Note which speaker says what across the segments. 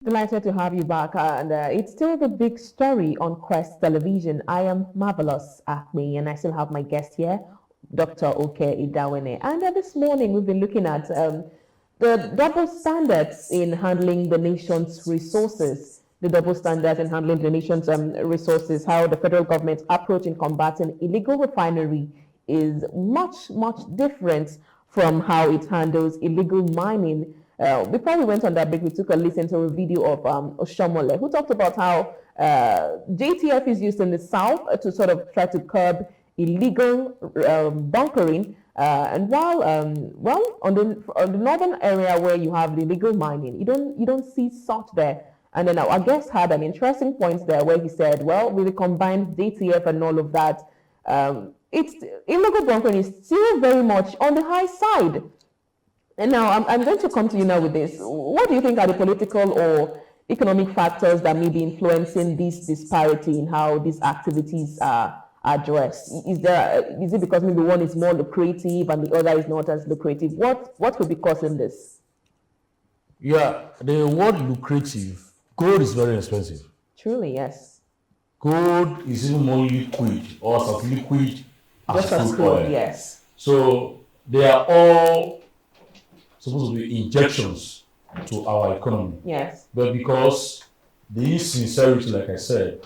Speaker 1: Delighted to have you back. And it's still the big story on Quest Television. I am Marvelous Acme, and I still have my guest here, Dr. Oke Idawene. And this morning, we've been looking at the double standards in handling the nation's resources, how the federal government's approach in combating illegal refinery is much, much different from how it handles illegal mining. Before we went on that break, we took a listen to a video of Oshomole, who talked about how JTF is used in the South to sort of try to curb illegal bunkering. And while on the northern area where you have the illegal mining, you don't see salt there. And then our guest had an interesting point there where he said, well, with the combined JTF and all of that, it's illegal bunkering is still very much on the high side. And now I'm going to come to you now with this. What do you think are the political or economic factors that may be influencing this disparity in how these activities are addressed? Is it because maybe one is more lucrative and the other is not as lucrative? What could be causing this?
Speaker 2: Yeah, the word lucrative, gold is very expensive.
Speaker 1: Truly, yes.
Speaker 2: Gold is even more liquid or as liquid as crude oil.
Speaker 1: Yes.
Speaker 2: So they are all supposed to be injections to our economy.
Speaker 1: Yes.
Speaker 2: But because the insincerity, like I said,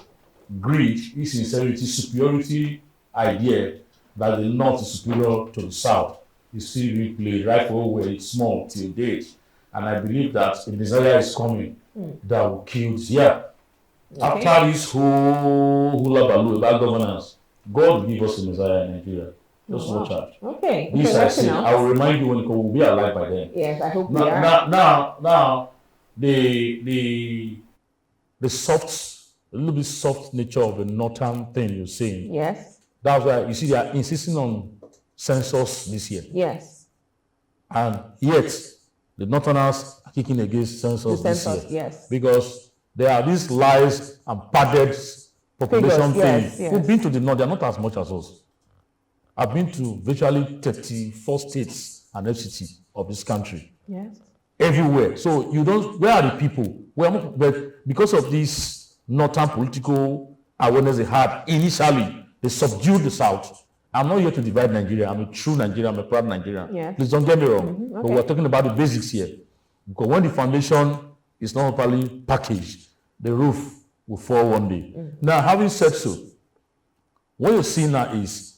Speaker 2: greed, insincerity, superiority idea that the North is superior to the South is still being played right over where it's small till date. And I believe that a desire is coming that will kill Zia. Okay. After this whole hula baloo about governance, God will give us a Messiah in Nigeria. Just watch out.
Speaker 1: Okay.
Speaker 2: This I say. I will remind you when we'll be alive by then.
Speaker 1: Yes, I hope
Speaker 2: we
Speaker 1: are.
Speaker 2: Now, the soft, a little bit soft nature of the northern thing you're saying.
Speaker 1: Yes.
Speaker 2: That's why you see they are insisting on census this year.
Speaker 1: Yes.
Speaker 2: And yet, the northerners are kicking against census this year.
Speaker 1: Yes.
Speaker 2: Because there are these lies and padded population things.
Speaker 1: Yes.
Speaker 2: Who've been to the north, they're not as much as us. I've been to virtually 34 states and FCT of this country.
Speaker 1: Yes.
Speaker 2: Everywhere. So you don't, where are the people? But because of this northern political awareness they had initially, they subdued the South. I'm not here to divide Nigeria. I'm a true Nigerian. I'm a proud Nigerian.
Speaker 1: Yes.
Speaker 2: Please don't get me wrong.
Speaker 1: Okay.
Speaker 2: But we're talking about the basics here. Because when the foundation is not properly packaged, the roof will fall one day. Now, having said so, what you're seeing now is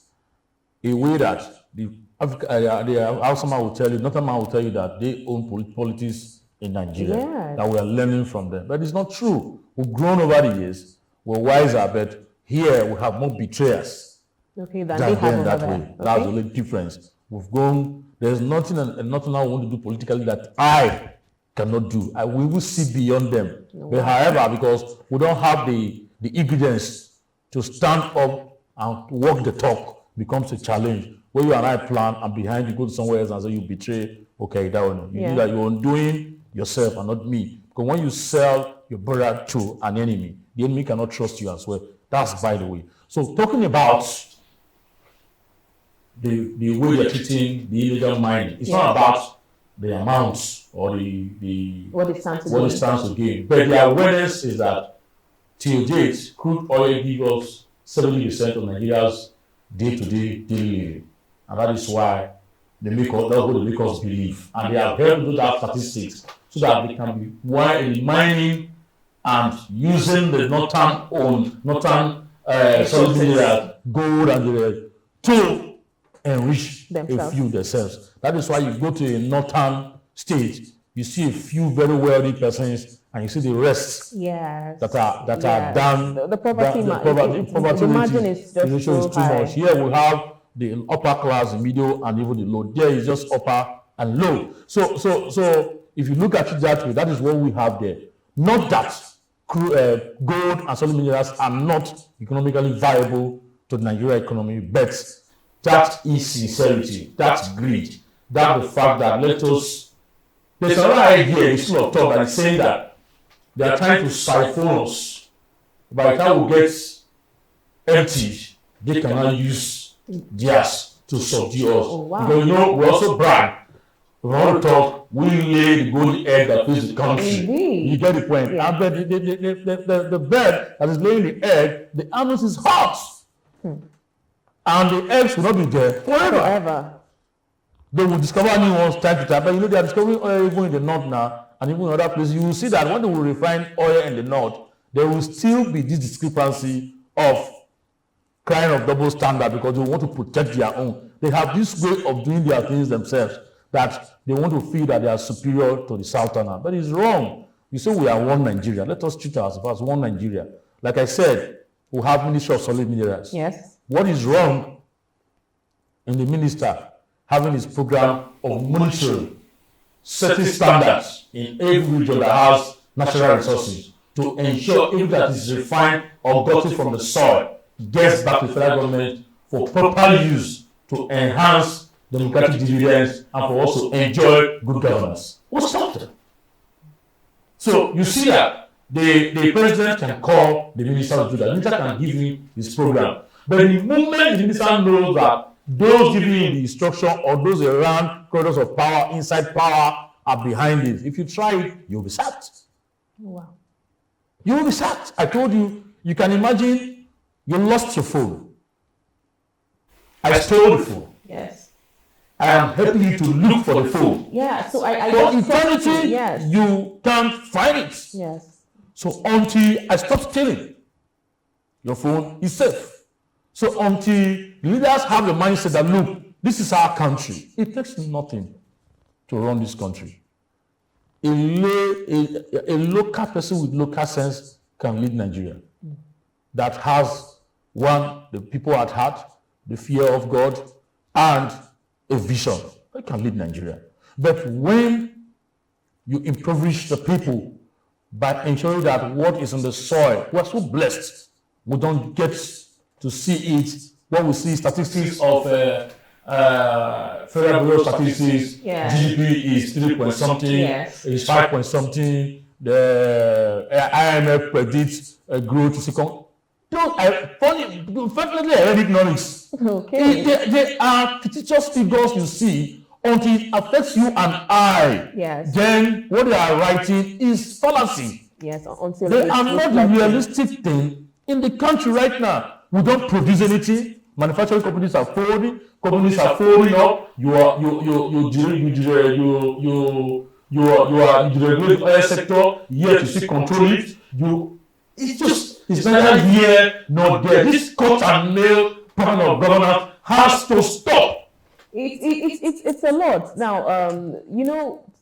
Speaker 2: a way that the Hausa man will tell you, Northern man will tell you that they own politics in Nigeria, that we are learning from them. But it's not true. We've grown over the years, we're wiser, but here we have more betrayers
Speaker 1: than
Speaker 2: they have that way. Okay. That's the only difference. We've grown, there's nothing I want to do politically that I cannot do. We will see beyond them. But however, because we don't have the ingredients to stand up and walk the talk, becomes a challenge where you and I plan and behind you go to somewhere else and say you betray. Okay, that one. You do that, you're undoing yourself and not me. Because when you sell your brother to an enemy, the enemy cannot trust you as well. That's by the way. So talking about the way they're treating the illegal mining, it's not about the amounts or
Speaker 1: what it stands
Speaker 2: to gain. But the awareness is that till date, crude oil gives us 70% of Nigeria's day-to-day daily living. And that is why that's what they make us believe. And they have helped do that statistics so that they can be mining and using the northern solid mineral, gold and to enrich a few themselves. That is why you go to a northern state, you see a few very wealthy persons, and you see the rest that are down.
Speaker 1: The poverty margin is just so
Speaker 2: too much. Here we have the upper class, the middle, and even the low. There is just upper and low. So if you look at it that way, that is what we have there. Not that gold and solid minerals are not economically viable to the Nigerian economy, but that insincerity, that's greed, that's the fact that there's another idea in school of thought that is saying that they are trying to siphon us. By the time we get empty, they cannot use theirs to subdue us.
Speaker 1: Oh, wow.
Speaker 2: Because we also brag we want to talk, we lay the golden egg that feeds the country.
Speaker 1: Indeed.
Speaker 2: You get the point.
Speaker 1: Yeah.
Speaker 2: And the bird that is laying the egg, the anus is hot. And the eggs will not be there forever. They will discover new ones time to time. But you know, they are discovering oil even in the north now, and even in other places. You will see that when they will refine oil in the north, there will still be this discrepancy of kind of double standard because they want to protect their own. They have this way of doing their things themselves that they want to feel that they are superior to the southerner. But it's wrong. You say we are one Nigeria. Let us treat ourselves as one Nigeria. Like I said, we have Ministry of Solid Minerals.
Speaker 1: Yes.
Speaker 2: What is wrong in the minister having his program of monitoring, setting standards in every region that has natural resources to ensure everything that is refined or gotten from the soil gets back to the federal government for proper use to enhance democratic dividends and for us to enjoy good governance? What's stopped them? So you see that the president can call the minister to do that. The minister can give him his program. But the moment the minister knows that those giving him the instruction or those around corridors of power, inside power, are behind it, if you try it, you'll be sacked.
Speaker 1: Wow.
Speaker 2: You will be sacked. I told you, you can imagine you lost your phone. I stole the phone.
Speaker 1: Yes.
Speaker 2: I am helping you to look for the phone.
Speaker 1: Yeah, so I
Speaker 2: For
Speaker 1: just
Speaker 2: eternity,
Speaker 1: yes.
Speaker 2: you can't find it.
Speaker 1: Yes.
Speaker 2: So until I stop stealing, your phone is safe. So until leaders have the mindset that, look, this is our country, it takes nothing to run this country. A local person with local sense can lead Nigeria. That has, one, the people at heart, the fear of God, and a vision. It can lead Nigeria. But when you impoverish the people by ensuring that what is on the soil, we're so blessed, we don't get to see it. When we see statistics of Federal Bureau of Statistics,
Speaker 1: Yeah.
Speaker 2: GDP is 3 point something,
Speaker 1: Yes.
Speaker 2: is 5 point something, the IMF predicts a growth to second. Unfortunately, I read economics.
Speaker 1: Okay.
Speaker 2: They are fictitious figures you see until it affects you and I.
Speaker 1: Yes.
Speaker 2: Then what they are writing is fallacy.
Speaker 1: Yes, until
Speaker 2: They
Speaker 1: it's
Speaker 2: are not the
Speaker 1: reflected.
Speaker 2: realistic thing in the country right now. We don't produce anything. Manufacturing companies are folding. Companies are folding up. You are deregulate the oil sector. Yet you still control it. It's neither here nor there. This cut and nail pattern of governance has to stop.
Speaker 1: It's a lot. Now,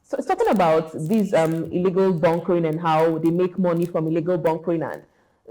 Speaker 1: so talking about these illegal bunkering and how they make money from illegal bunkering, and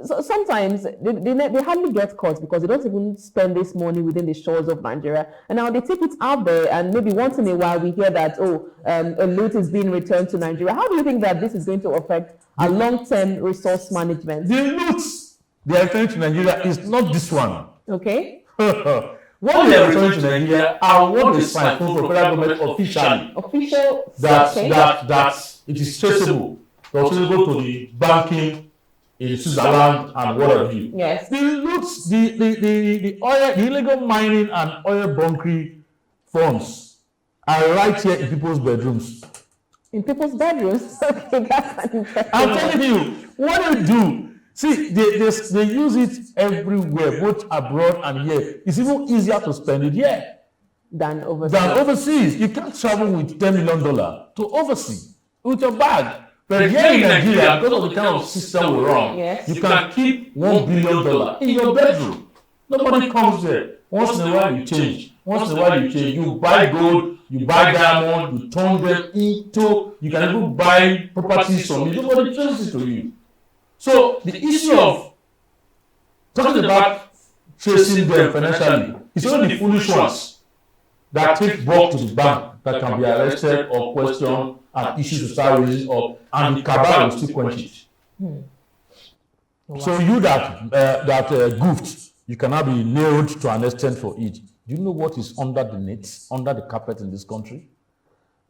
Speaker 1: so sometimes they hardly get caught because they don't even spend this money within the shores of Nigeria. And now they take it out there, and maybe once in a while we hear that, a loot is being returned to Nigeria. How do you think that this is going to affect our long-term resource management?
Speaker 2: The loots they are returning to Nigeria is not this one.
Speaker 1: Okay.
Speaker 2: What they are returning to Nigeria are what is signed for the federal government officially.
Speaker 1: Official.
Speaker 2: That it is traceable. Traceable to the banking in Switzerland and what have you.
Speaker 1: Yes.
Speaker 2: The loots, the oil, the illegal mining and oil bunkering funds are right here in people's bedrooms.
Speaker 1: In people's bedrooms. Okay, that's an interesting.
Speaker 2: I'm telling you, what they do. See, they use it everywhere, both abroad and here. It's even easier to spend it here
Speaker 1: than overseas.
Speaker 2: You can't travel with $10 million to overseas with your bag. But here in Nigeria, because of the kind of system we run,
Speaker 1: Yes.
Speaker 2: you can keep $1 billion in your bedroom. Nobody comes there. Once in a while you change. You buy gold, you buy diamond, you turn them into, you can even buy properties from it. Nobody traces it to you. So the issue of talking about tracing them financially, it's only the foolish ones that take bulk to the bank that can be arrested or questioned and issues to start raising up, and the cabal will still quench it.
Speaker 1: Wow.
Speaker 2: So you that goofed, you cannot be nailed to an extent for it. Do you know what is under the net, under the carpet in this country?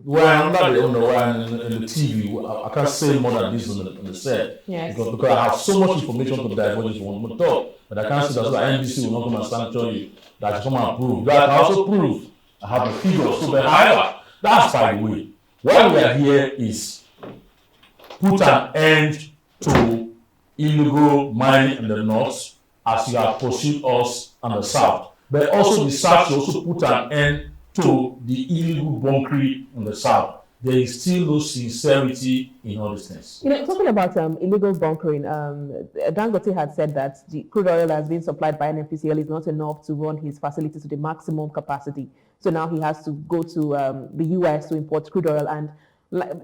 Speaker 2: Well, under the TV, I can't say more than this on the set.
Speaker 1: Yes.
Speaker 2: Because I have so much information to divulge in one talk. But I can't say that NBC will not come and sanction you, that you come and prove. That I also prove. I have the figures. So, but however, That's by the way. Why we are here is put an end to illegal mining in the north as you have pursued us in the south. But also the south should also put an end to the illegal bunkering in the south. There is still no sincerity in all these things.
Speaker 1: Talking about illegal bunkering, Dangote had said that the crude oil has been supplied by NNPCL is not enough to run his facilities to the maximum capacity. So now he has to go to the US to import crude oil, and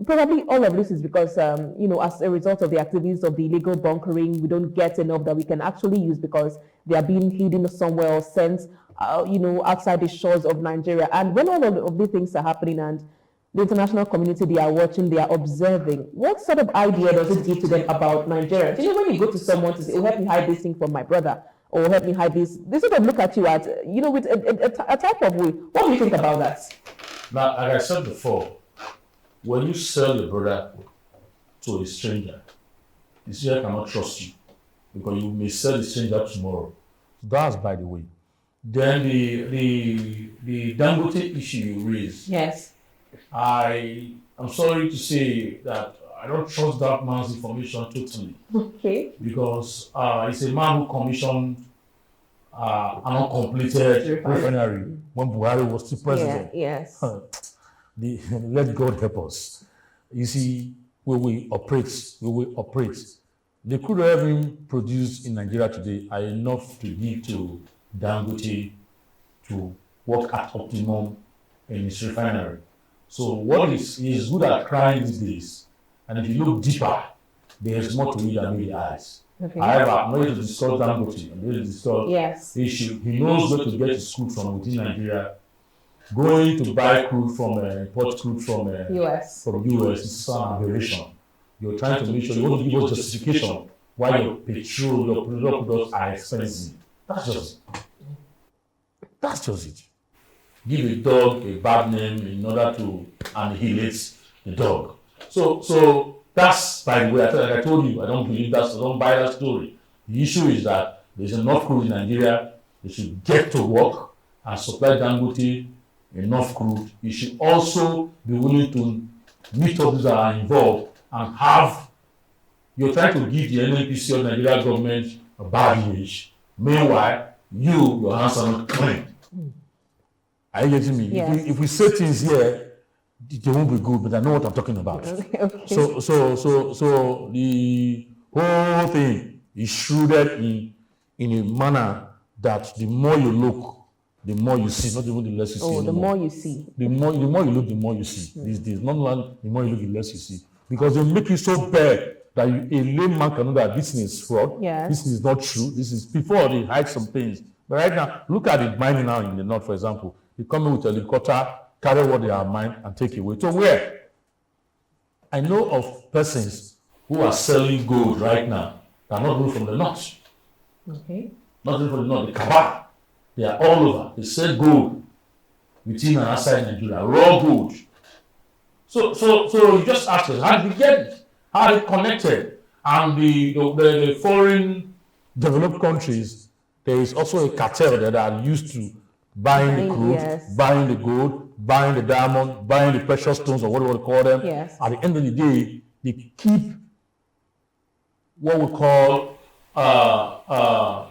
Speaker 1: probably all of this is because, as a result of the activities of the illegal bunkering, we don't get enough that we can actually use because they are being hidden somewhere or sent, outside the shores of Nigeria. And when all of these things are happening and the international community, they are watching, they are observing, what sort of idea does it give to them about Nigeria? When you go to someone to say, oh, help me hide this thing from my brother, or help me hide this, they sort of look at you with a type of way. What do you think about that?
Speaker 2: Now, like I said before, when you sell your brother to a stranger, the stranger cannot trust you because you may sell the stranger tomorrow. That's by the way. Then the Dangote issue you raised.
Speaker 1: Yes.
Speaker 2: I'm sorry to say that I don't trust that man's information totally.
Speaker 1: Okay.
Speaker 2: Because it's a man who commissioned an uncompleted refinery when Buhari was still president.
Speaker 1: Yeah, yes.
Speaker 2: Let God help us. You see, we operate. The crude oil being produced in Nigeria today are enough to give to Dangote to work at optimum in his refinery. So what is good at crying these days, and if you look deeper, there is more to it than meet the eyes.
Speaker 1: Okay.
Speaker 2: However, I'm ready to discuss Dangote. I'm ready to discuss
Speaker 1: the
Speaker 2: issue. He knows where to get his crude from within Nigeria. Going to buy crude from import crude from
Speaker 1: US.
Speaker 2: Is an aberration. You're trying to make sure you want to give us justification why your petrol, your products are expensive. That's just it. Give a dog a bad name in order to annihilate the dog. So that's, by the way, like I told you, I don't buy that story. The issue is that there's enough crude in Nigeria. They should get to work and supply Dangote enough crude. You should also be willing to meet up those that are involved and you're trying to give the NNPC or Nigeria government a bad image. Meanwhile, your hands are not clean. Are you getting me?
Speaker 1: Yes.
Speaker 2: If we say things here, they won't be good, but I know what I'm talking about.
Speaker 1: Okay.
Speaker 2: So the whole thing is shrouded in a manner that the more you look, the more you see, not even the less you see.
Speaker 1: Oh, the more you see.
Speaker 2: The more you look, the more you see. These days, not only the more you look, the less you see. Because they make it so bad that a layman can know that this is fraud.
Speaker 1: Yes.
Speaker 2: This is not true. This is before they hide some things. But right now, look at the mining now in the north, for example. They come in with a helicopter, carry what they have mined, and take away. To where? I know of persons who are selling gold right now that are not even from the north.
Speaker 1: Okay.
Speaker 2: Not even from the north, the cabal. They are all over. They sell gold within and outside Nigeria, raw gold. So you just ask us, how did we get it? How are they connected? And the foreign developed countries, there is also a cartel that are used to buying the crude,
Speaker 1: yes,
Speaker 2: buying the gold, buying the diamond, buying the precious stones, or what we call them.
Speaker 1: Yes.
Speaker 2: At the end of the day, they keep what we call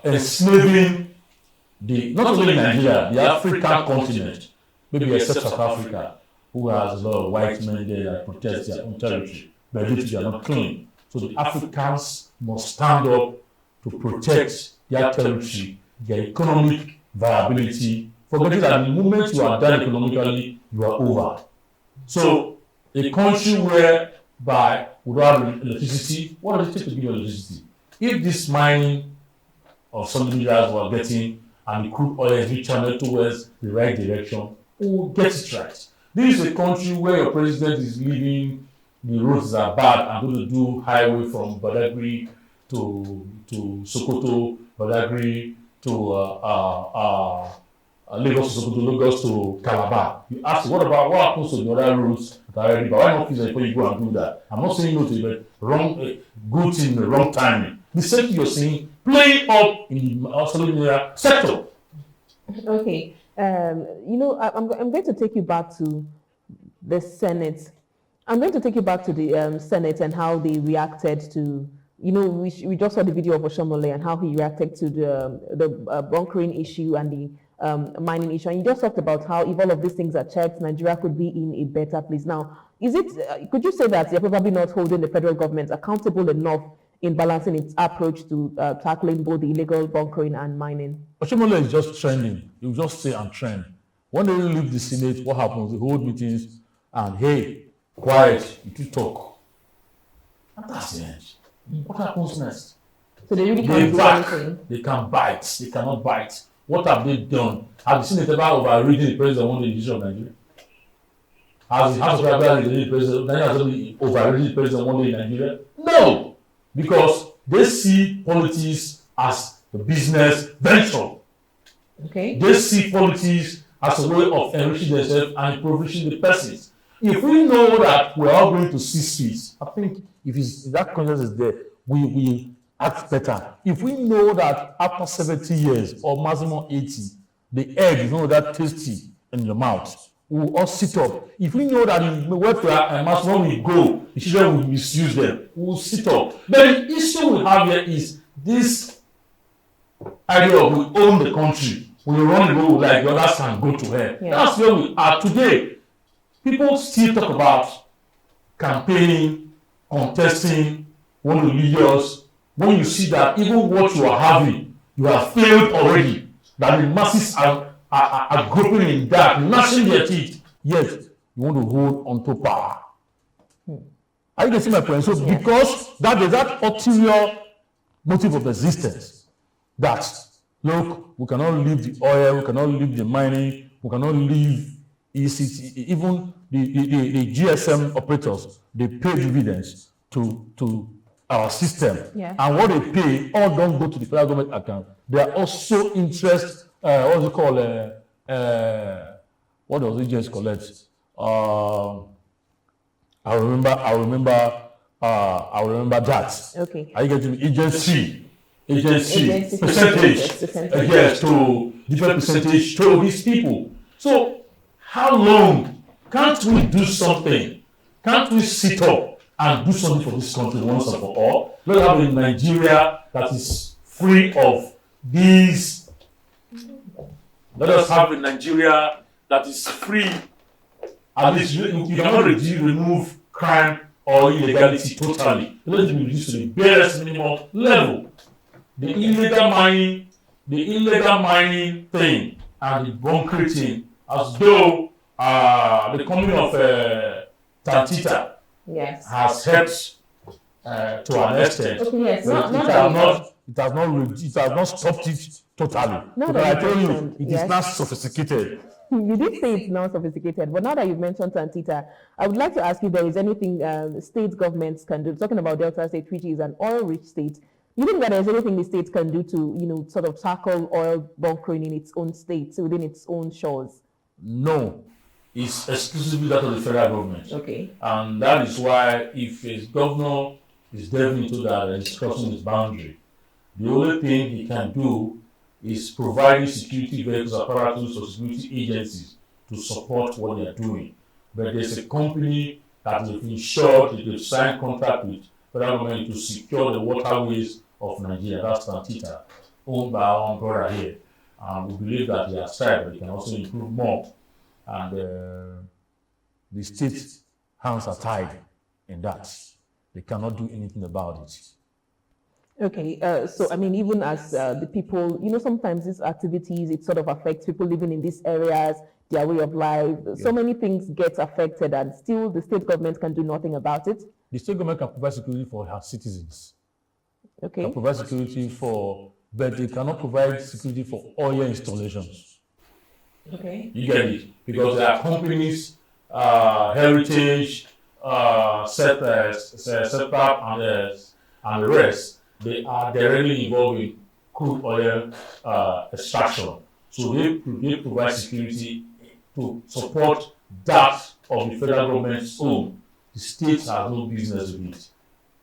Speaker 2: enslaving not only Nigeria, the African continent, maybe except South Africa, who has a lot of white men there that protest their own territory, but they are not clean. So the Africans must stand up to protect their territory, their economic viability, forgetting that the moment you are done economically, you are over. So a country whereby without electricity, what does it take to give you electricity? If this mining of some minerals were getting and the crude oil is channeled towards the right direction, we will get it right. This is a country where your president is leaving, the roads are bad, I'm going to do highway from Badagry to Sokoto, Badagry to Lagos to Calabar. You ask, what happens to the other routes that are already, but why not before you go and do that? I'm not saying no to it, but good thing, the wrong timing. The same thing you're saying, playing up in the sector.
Speaker 1: Okay. I'm going to take you back to the Senate. I'm going to take you back to the Senate and how they reacted to, we just saw the video of Oshomole and how he reacted to the bunkering issue and the mining issue. And you just talked about how if all of these things are checked, Nigeria could be in a better place. Now, could you say that they're probably not holding the federal government accountable enough in balancing its approach to tackling both the illegal bunkering and mining?
Speaker 2: Oshomole is just trending. You just say and trend. When they leave the Senate, what happens? They hold meetings and, hey, quiet, you two talk. And that's the end. What happens next?
Speaker 1: So they really can't do anything.
Speaker 2: They can bite. They cannot bite. What have they done? Have the Senate ever overridden the president one day in the history of Nigeria? Has the House of Representatives overridden the president one day in Nigeria? No! Because they see politics as a business venture.
Speaker 1: Okay.
Speaker 2: They see politics as a way of enriching themselves and impoverishing the persons. If we know that we're all going to see seats, I think if that conscience is there, we act better. If we know that after 70 years or maximum 80, the egg is not that tasty in your mouth, we will all sit up. If we know that in welfare and mass when we go, the children will misuse them, we will sit up. But the issue we have here is this idea of we own the country. We run the road like the others can go to hell. Yeah. That's where we are today. People still talk about campaigning, contesting, want to lead us. When you see that even what you are having, you have failed already, that the masses are groping in dark, gnashing their teeth, yet you want to hold on to power. Are you getting my point? So because that is that ulterior motive of existence, that look, we cannot leave the oil, we cannot leave the mining, we cannot leave ECT, even the GSM operators, they pay dividends to our system.
Speaker 1: Yeah.
Speaker 2: And what they pay all don't go to the federal government account. They are also interest, what's it called? What does it just collect? I remember that.
Speaker 1: Okay.
Speaker 2: Are you getting me? Agency percentage, yes, to different percentage to these people. So how long can't we do something? Can't we sit up and do something for this country once and for all? Let's have a Nigeria that is free of these. Let us have a Nigeria that is free. At least you cannot remove crime or illegality totally. Let it be reduced to the barest minimum level. The illegal mining thing and the bunkering thing, as though the company of Tantita has helped to an extent.
Speaker 1: Okay, yes.
Speaker 2: It has not stopped it totally.
Speaker 1: No,
Speaker 2: but I tell you, it is not sophisticated.
Speaker 1: You did say it's not sophisticated, but now that you've mentioned Tantita, I would like to ask you, there is anything state governments can do, talking about Delta State, which is an oil-rich state. You think that there's anything the states can do to, sort of tackle oil bunkering in its own states, within its own shores?
Speaker 2: No, it's exclusively that of the federal government.
Speaker 1: Okay.
Speaker 2: And that is why if a governor is delving into that and is crossing his boundary, the only thing he can do is providing security vehicles, apparatus, or security agencies to support what they are doing. But there's a company that they've insured, that they've signed contract with federal government to secure the waterways of Nigeria. That's Tantita, owned by our own brother here. We believe that they are tried, but they can also improve more. And the state hands are tied in that. They cannot do anything about it.
Speaker 1: Okay, so I mean, even as the people, sometimes these activities, it sort of affects people living in these areas, their way of life. Yeah. So many things get affected, and still the state government can do nothing about it.
Speaker 2: The state government can provide security for her citizens.
Speaker 1: Okay.
Speaker 2: Can provide security but they cannot provide security for oil installations.
Speaker 1: Okay.
Speaker 2: You get it? Because there are companies, Heritage, Setup, and the rest. They are directly involved in crude oil extraction. So they provide security to support that of the federal government's own. The state has no business with it.